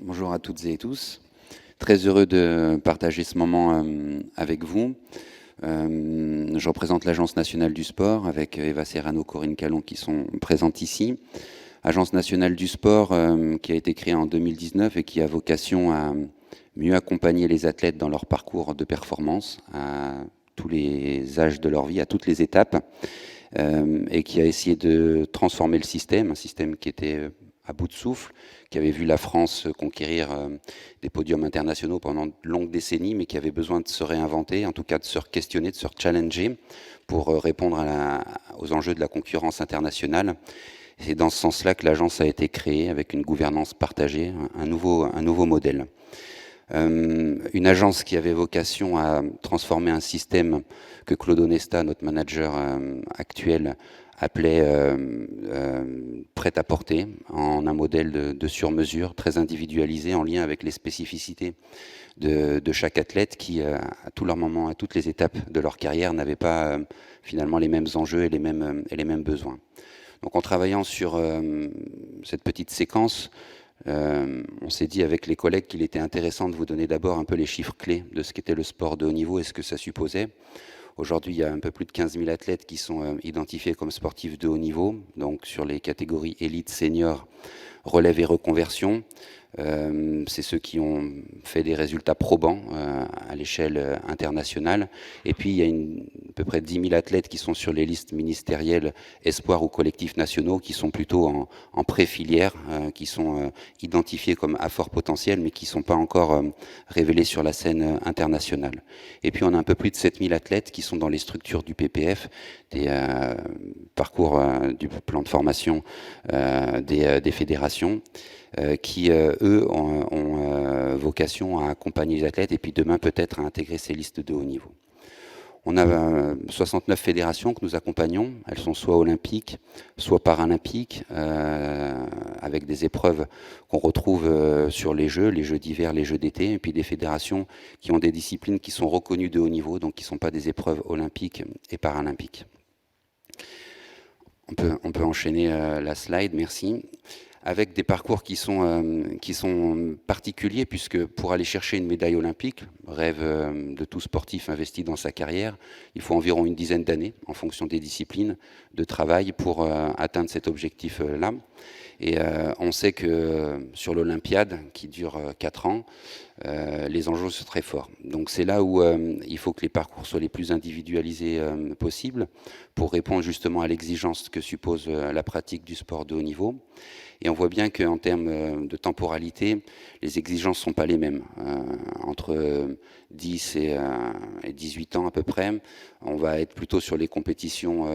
Bonjour à toutes et tous. Très heureux de partager ce moment avec vous. Je représente l'Agence nationale du sport avec Eva Serrano, Corinne Callon qui sont présentes ici. Agence nationale du sport qui a été créée en 2019 et qui a vocation à mieux accompagner les athlètes dans leur parcours de performance à tous les âges de leur vie, à toutes les étapes, et qui a essayé de transformer le système, un système qui était à bout de souffle, qui avait vu la France conquérir des podiums internationaux pendant de longues décennies, mais qui avait besoin de se réinventer, en tout cas de se questionner, de se challenger pour répondre aux enjeux de la concurrence internationale. C'est dans ce sens-là que l'agence a été créée, avec une gouvernance partagée, un nouveau modèle. Une agence qui avait vocation à transformer un système que Claude Onesta, notre manager actuel, appelait prêt-à-porter, en un modèle de sur-mesure, très individualisé, en lien avec les spécificités de chaque athlète qui, à tous leurs moments, à toutes les étapes de leur carrière, n'avait pas finalement les mêmes enjeux et les mêmes besoins. Donc en travaillant sur cette petite séquence, on s'est dit avec les collègues qu'il était intéressant de vous donner d'abord un peu les chiffres clés de ce qu'était le sport de haut niveau et ce que ça supposait. Aujourd'hui, il y a un peu plus de 15 000 athlètes qui sont identifiés comme sportifs de haut niveau, donc sur les catégories élite, senior, relève et reconversion. C'est ceux qui ont fait des résultats probants à l'échelle internationale. Et puis, il y a à peu près 10 000 athlètes qui sont sur les listes ministérielles espoirs ou collectifs nationaux, qui sont plutôt en pré-filière, qui sont identifiés comme à fort potentiel, mais qui ne sont pas encore révélés sur la scène internationale. Et puis, on a un peu plus de 7 000 athlètes qui sont dans les structures du PPF, des parcours du plan de formation des fédérations, qui, eux, ont vocation à accompagner les athlètes et puis demain peut-être à intégrer ces listes de haut niveau. On a 69 fédérations que nous accompagnons. Elles sont soit olympiques, soit paralympiques, avec des épreuves qu'on retrouve sur les Jeux d'hiver, les Jeux d'été, et puis des fédérations qui ont des disciplines qui sont reconnues de haut niveau, donc qui ne sont pas des épreuves olympiques et paralympiques. On peut enchaîner la slide, merci. Avec des parcours qui sont particuliers, puisque pour aller chercher une médaille olympique, rêve de tout sportif investi dans sa carrière, il faut environ une dizaine d'années, en fonction des disciplines, de travail pour atteindre cet objectif-là. Et on sait que sur l'Olympiade, qui dure 4 ans, les enjeux sont très forts. Donc c'est là où il faut que les parcours soient les plus individualisés possibles pour répondre justement à l'exigence que suppose la pratique du sport de haut niveau. Et on voit bien qu'en termes de temporalité, les exigences ne sont pas les mêmes. Entre 10 et 18 ans à peu près, on va être plutôt sur les compétitions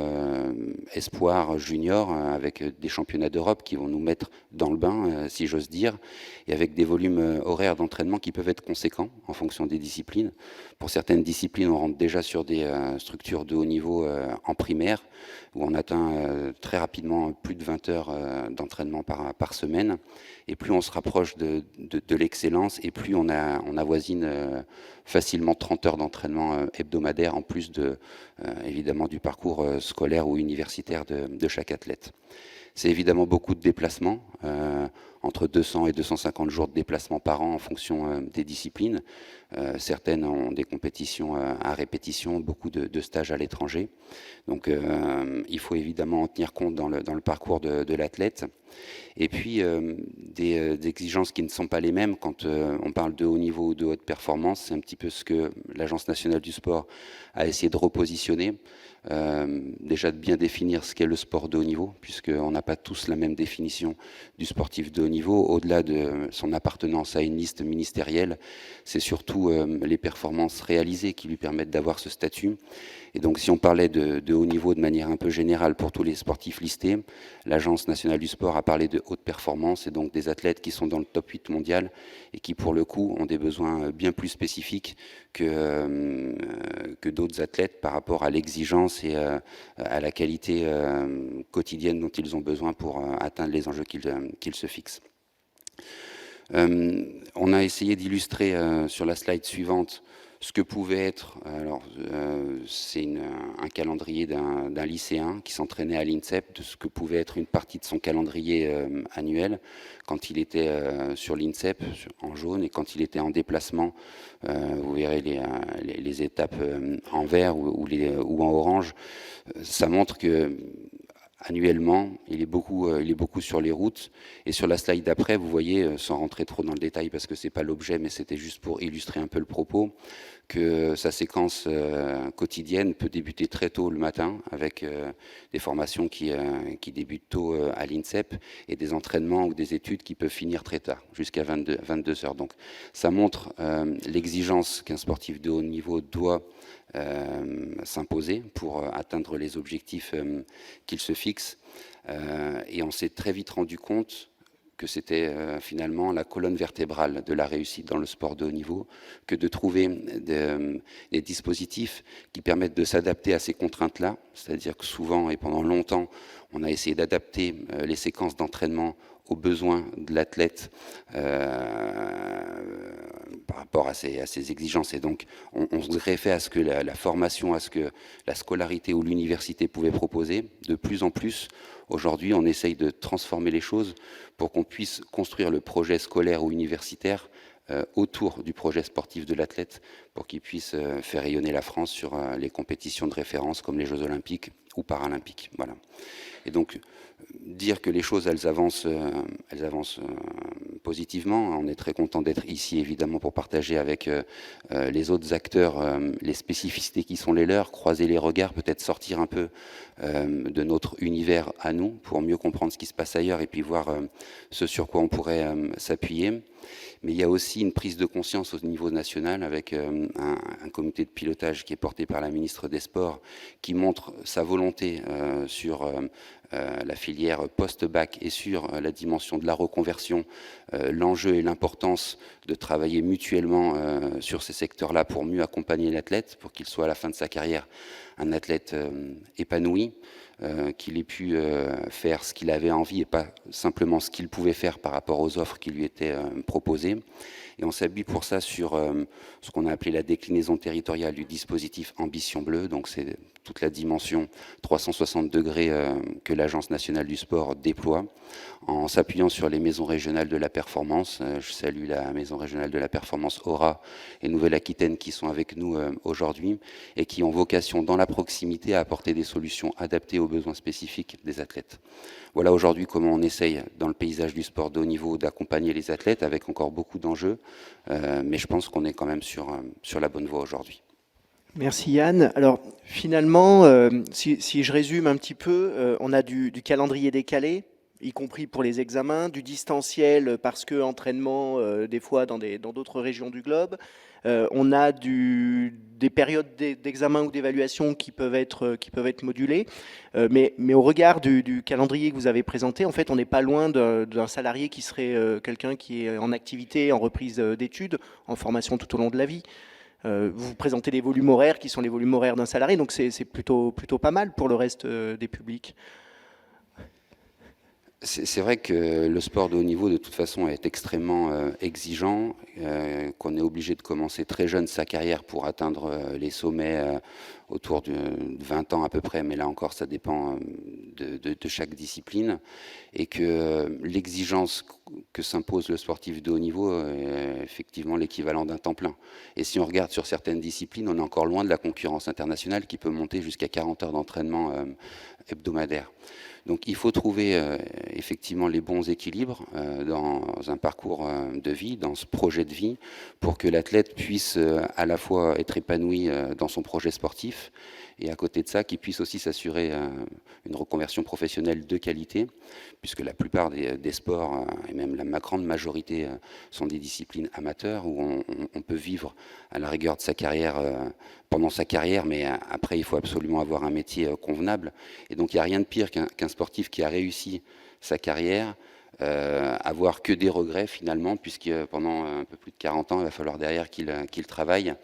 espoirs juniors, avec des championnats d'Europe qui vont nous mettre dans le bain, si j'ose dire, et avec des volumes horaires d'entraînement qui peuvent être conséquents en fonction des disciplines. Pour certaines disciplines, on rentre déjà sur des structures de haut niveau en primaire, où on atteint très rapidement plus de 20 heures d'entraînement par semaine. Et plus on se rapproche de l'excellence, et plus on avoisine facilement 30 heures d'entraînement hebdomadaire, en plus évidemment du parcours scolaire ou universitaire de chaque athlète. C'est évidemment beaucoup de déplacements, entre 200 et 250 jours de déplacement par an en fonction des disciplines. Certaines ont des compétitions à répétition, beaucoup de stages à l'étranger. Donc il faut évidemment en tenir compte dans le parcours de l'athlète. Et puis des exigences qui ne sont pas les mêmes quand on parle de haut niveau ou de haute performance. C'est un petit peu ce que l'Agence nationale du sport a essayé de repositionner. Déjà de bien définir ce qu'est le sport de haut niveau, puisqu'on n'a pas tous la même définition du sportif de haut niveau. Au-delà de son appartenance à une liste ministérielle, c'est surtout les performances réalisées qui lui permettent d'avoir ce statut. Et donc si on parlait de haut niveau de manière un peu générale pour tous les sportifs listés, l'Agence nationale du sport a parlé de haute performance, et donc des athlètes qui sont dans le top 8 mondial et qui pour le coup ont des besoins bien plus spécifiques que d'autres athlètes par rapport à l'exigence et à la qualité quotidienne dont ils ont besoin pour atteindre les enjeux qu'ils se fixent. On a essayé d'illustrer sur la slide suivante ce que pouvait être, alors c'est un calendrier d'un lycéen qui s'entraînait à l'INSEP, de ce que pouvait être une partie de son calendrier annuel quand il était sur l'INSEP en jaune, et quand il était en déplacement, vous verrez les étapes en vert ou en orange. Ça montre que annuellement, il est beaucoup sur les routes. Et sur la slide d'après, vous voyez, sans rentrer trop dans le détail parce que c'est pas l'objet, mais c'était juste pour illustrer un peu le propos, que sa séquence quotidienne peut débuter très tôt le matin avec des formations qui débutent tôt à l'INSEP, et des entraînements ou des études qui peuvent finir très tard, jusqu'à 22 heures. Donc ça montre l'exigence qu'un sportif de haut niveau doit s'imposer pour atteindre les objectifs qu'il se fixe. Et on s'est très vite rendu compte que c'était finalement la colonne vertébrale de la réussite dans le sport de haut niveau, que de trouver des dispositifs qui permettent de s'adapter à ces contraintes-là. C'est-à-dire que souvent et pendant longtemps, on a essayé d'adapter les séquences d'entraînement aux besoins de l'athlète par rapport à ces exigences. Et donc, on se greffait à ce que la formation, à ce que la scolarité ou l'université pouvait proposer. De plus en plus, aujourd'hui, on essaye de transformer les choses pour qu'on puisse construire le projet scolaire ou universitaire autour du projet sportif de l'athlète, pour qu'il puisse faire rayonner la France sur les compétitions de référence comme les Jeux Olympiques ou Paralympiques. Voilà. Et donc, dire que les choses, elles avancent positivement. On est très content d'être ici, évidemment, pour partager avec les autres acteurs les spécificités qui sont les leurs, croiser les regards, peut-être sortir un peu de notre univers à nous, pour mieux comprendre ce qui se passe ailleurs et puis voir ce sur quoi on pourrait s'appuyer. Mais il y a aussi une prise de conscience au niveau national avec un comité de pilotage qui est porté par la ministre des Sports, qui montre sa volonté sur la filière post-bac et sur la dimension de la reconversion, l'enjeu et l'importance de travailler mutuellement sur ces secteurs-là pour mieux accompagner l'athlète, pour qu'il soit à la fin de sa carrière un athlète épanoui, qu'il ait pu faire ce qu'il avait envie et pas simplement ce qu'il pouvait faire par rapport aux offres qui lui étaient proposées. Et on s'appuie pour ça sur ce qu'on a appelé la déclinaison territoriale du dispositif Ambition Bleue. Donc c'est toute la dimension 360 degrés que l'Agence nationale du sport déploie, en s'appuyant sur les maisons régionales de la performance. Je salue la maison régionale de la performance Aura et Nouvelle-Aquitaine qui sont avec nous aujourd'hui et qui ont vocation dans la proximité à apporter des solutions adaptées aux besoins spécifiques des athlètes. Voilà aujourd'hui comment on essaye dans le paysage du sport de haut niveau d'accompagner les athlètes avec encore beaucoup d'enjeux, mais je pense qu'on est quand même sur la bonne voie aujourd'hui. Merci Yann. Alors finalement, si je résume un petit peu, on a du calendrier décalé, y compris pour les examens, du distanciel parce que entraînement des fois dans d'autres régions du globe. On a des périodes d'examen ou d'évaluation qui peuvent être modulées, mais au regard du calendrier que vous avez présenté, en fait, on n'est pas loin d'un salarié qui serait quelqu'un qui est en activité, en reprise d'études, en formation tout au long de la vie. Vous présentez les volumes horaires qui sont les volumes horaires d'un salarié, donc c'est plutôt pas mal pour le reste des publics. C'est vrai que le sport de haut niveau, de toute façon, est extrêmement exigeant, qu'on est obligé de commencer très jeune sa carrière pour atteindre les sommets autour de 20 ans à peu près, mais là encore, ça dépend de chaque discipline, et que l'exigence que s'impose le sportif de haut niveau est effectivement l'équivalent d'un temps plein. Et si on regarde sur certaines disciplines, on est encore loin de la concurrence internationale qui peut monter jusqu'à 40 heures d'entraînement hebdomadaire. Donc il faut trouver effectivement les bons équilibres dans un parcours de vie, dans ce projet de vie, pour que l'athlète puisse à la fois être épanoui dans son projet sportif et à côté de ça, qu'il puisse aussi s'assurer une reconversion professionnelle de qualité, puisque la plupart des sports, et même la grande majorité, sont des disciplines amateurs où on peut vivre à la rigueur de sa carrière pendant sa carrière, mais après il faut absolument avoir un métier convenable. Et donc il n'y a rien de pire qu'un sportif qui a réussi sa carrière avoir que des regrets finalement, puisque pendant un peu plus de 40 ans, il va falloir derrière qu'il travaille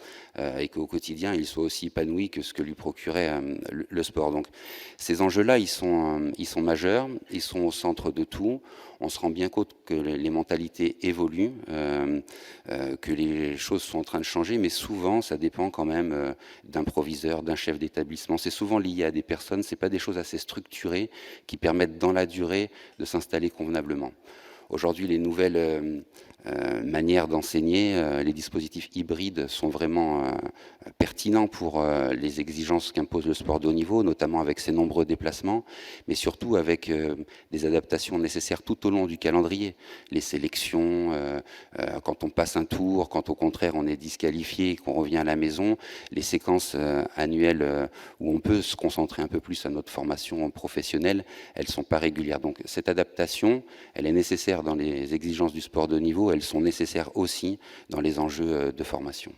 et qu'au quotidien, il soit aussi épanoui que ce que lui procurait le sport. Donc ces enjeux-là, ils sont majeurs, ils sont au centre de tout. On se rend bien compte que les mentalités évoluent, que les choses sont en train de changer, mais souvent, ça dépend quand même d'un proviseur, d'un chef d'établissement. C'est souvent lié à des personnes, c'est pas des choses assez structurées qui permettent dans la durée de s'installer convenablement. Aujourd'hui, les nouvelles manières d'enseigner, les dispositifs hybrides sont vraiment pertinents pour les exigences qu'impose le sport de haut niveau, notamment avec ses nombreux déplacements, mais surtout avec des adaptations nécessaires tout au long du calendrier. Les sélections, quand on passe un tour, quand au contraire on est disqualifié et qu'on revient à la maison, les séquences annuelles où on peut se concentrer un peu plus à notre formation professionnelle, elles ne sont pas régulières. Donc cette adaptation, elle est nécessaire dans les exigences du sport de haut niveau, elles sont nécessaires aussi dans les enjeux de formation.